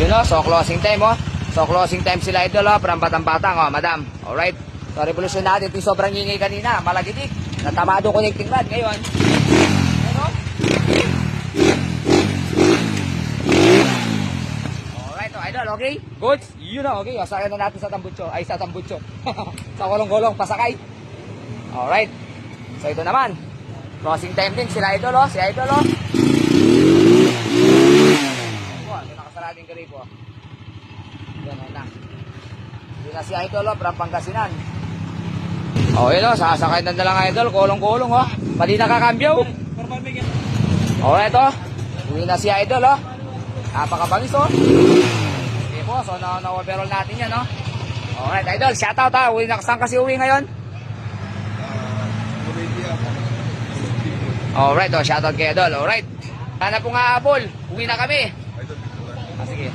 Yun o, so closing time o. So closing time sila idol o, from Batang-Batang o, madam. Alright. So revolusyon natin, ito sobrang ingay kanina, malagitik. Natamado connecting rod ngayon. Ano? Alright o, idol, okay? Good? Yun o, okay. O, sakay na natin sa tambutso. Ay, sa tambutso. Sa kolong-kolong, pasakay. Alright. So ito naman. Crossing time din sila idol o, si idol o. Ito nakasarating ka rin po. Yan na. Yun na si idol o, from Pangasinan. O yun o, sasakay na lang idol, kolong-kolong o. Pali nakakambyaw. Alright o. Uwi na si idol o. Napakabangis o. Okay po, so na-overall natin yan o. Alright idol, shoutout ha. Saan kasi uwi ngayon? Alright, shoutout kay idol. Alright. Sana po nga Apple. Uwi na kami. Sige.